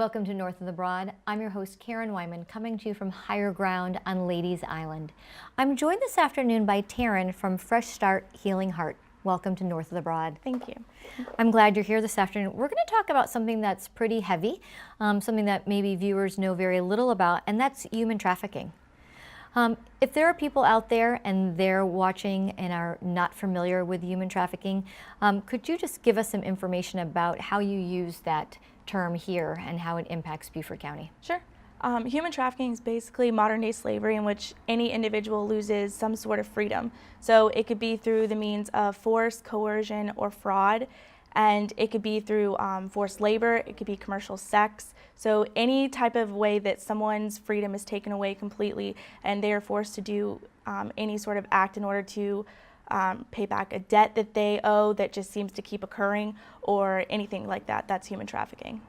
Welcome to North of the Broad. I'm your host, Karen Wyman, coming to you from higher ground on Ladies Island. I'm joined this afternoon by Taryn from Fresh Start Healing Heart. Welcome to North of the Broad. Thank you. I'm glad you're here this afternoon. We're going to talk about something that's pretty heavy, something that maybe viewers know very little about, and that's human trafficking. If there are people out there and they're watching and are not familiar with human trafficking, could you just give us some information about how you use that term here and how it impacts Beaufort County? Sure. Human trafficking is basically modern-day slavery in which any individual loses some sort of freedom. So it could be through the means of force, coercion, or fraud, and it could be through forced labor, it could be commercial sex. So any type of way that someone's freedom is taken away completely and they are forced to do any sort of act in order to pay back a debt that they owe that just seems to keep occurring or anything like that, that's human trafficking.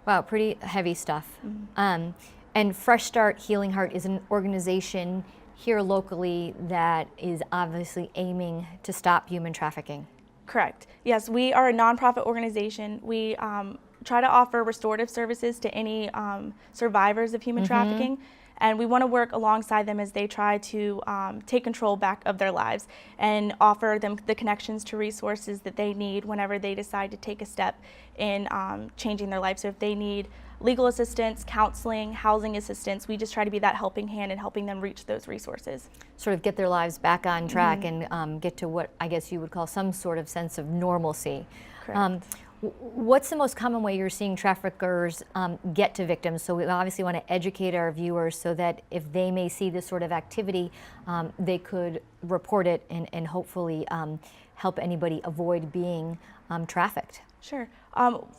Wow, pretty heavy stuff. And Fresh Start Healing Heart is an organization here locally that is obviously aiming to stop human trafficking. Correct. Yes, we are a nonprofit organization. We try to offer restorative services to any survivors of human trafficking, and we want to work alongside them as they try to take control back of their lives and offer them the connections to resources that they need whenever they decide to take a step in changing their life. So if they need legal assistance, counseling, housing assistance, we just try to be that helping hand and helping them reach those resources. Sort of get their lives back on track and get to what I guess you would call some sort of sense of normalcy. Correct. What's the most common way you're seeing traffickers get to victims? So we obviously want to educate our viewers so that if they may see this sort of activity, they could report it and hopefully help anybody avoid being trafficked. Sure.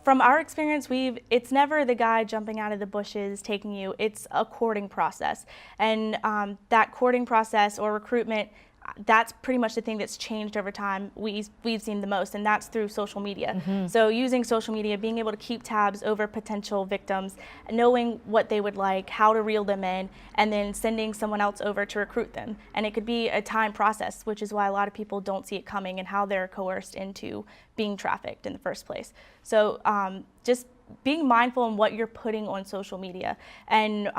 From our experience, it's never the guy jumping out of the bushes taking you. It's a courting process. And that courting process or recruitment, that's pretty much the thing that's changed over time we've seen the most, and that's through social media. So using social media, being able to keep tabs over potential victims, knowing what they would like, how to reel them in, and then sending someone else over to recruit them. And it could be a time process, which is why a lot of people don't see it coming and how they're coerced into being trafficked in the first place. So just being mindful in what you're putting on social media and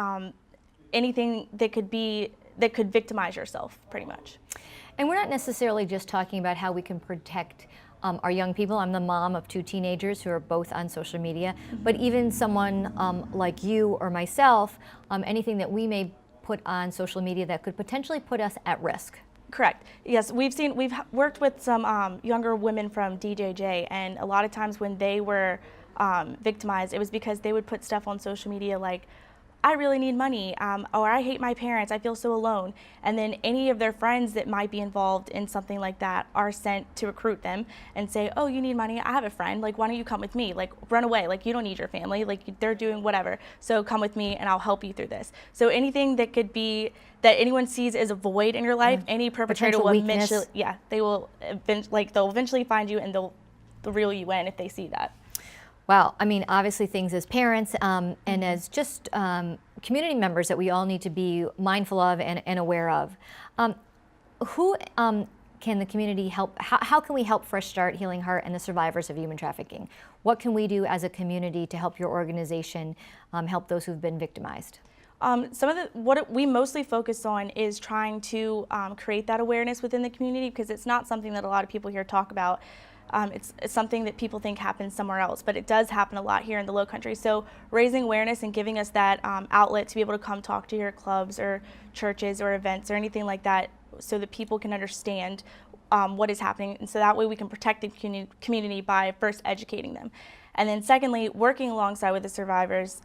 anything that could victimize yourself, pretty much. And we're not necessarily just talking about how we can protect our young people. I'm the mom of 2 teenagers who are both on social media, but even someone like you or myself, anything that we may put on social media that could potentially put us at risk. Correct. Yes, we've worked with some younger women from DJJ, and a lot of times when they were victimized, it was because they would put stuff on social media like, I really need money, or I hate my parents, I feel so alone. And then any of their friends that might be involved in something like that are sent to recruit them and say, oh, you need money, I have a friend, like, why don't you come with me? Like, run away, like, you don't need your family, like, they're doing whatever, so come with me and I'll help you through this. So anything that could be, that anyone sees as a void in your life, any perpetrator will eventually, they'll eventually find you and they'll reel you in if they see that. Wow, I mean, obviously things as parents and as just community members that we all need to be mindful of and aware of. Who can the community help? How can we help Fresh Start Healing Heart and the survivors of human trafficking? What can we do as a community to help your organization help those who've been victimized? What we mostly focus on is trying to create that awareness within the community, because it's not something that a lot of people here talk about. It's something that people think happens somewhere else, but it does happen a lot here in the Lowcountry. So raising awareness and giving us that outlet to be able to come talk to your clubs or churches or events or anything like that, so that people can understand what is happening, and so that way we can protect the community by first educating them. And then secondly, working alongside with the survivors,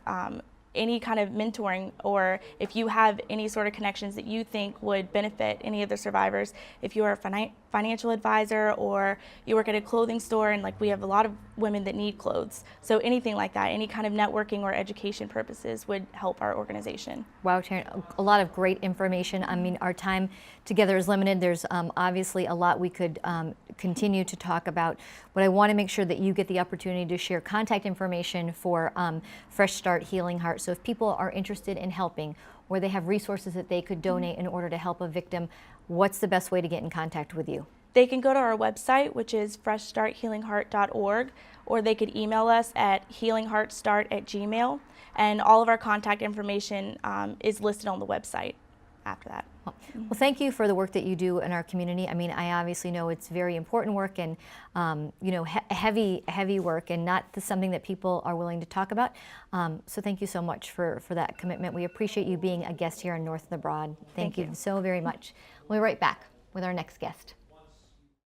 any kind of mentoring, or if you have any sort of connections that you think would benefit any of the survivors, if you're a financial advisor or you work at a clothing store, and like we have a lot of women that need clothes, so anything like that, any kind of networking or education purposes would help our organization. Wow, Taryn, a lot of great information. I mean, our time together is limited. There's obviously a lot we could continue to talk about, but I want to make sure that you get the opportunity to share contact information for Fresh Start Healing Heart. So if people are interested in helping, or they have resources that they could donate in order to help a victim, what's the best way to get in contact with you? They can go to our website, which is freshstarthealingheart.org, or they could email us at healingheartstart@gmail.com, and all of our contact information is listed on the website after that. Well, thank you for the work that you do in our community. I mean, I obviously know it's very important work and, you know, heavy work, and not something that people are willing to talk about. So thank you so much for that commitment. We appreciate you being a guest here on North of the Broad. Thank you so very much. We'll be right back with our next guest.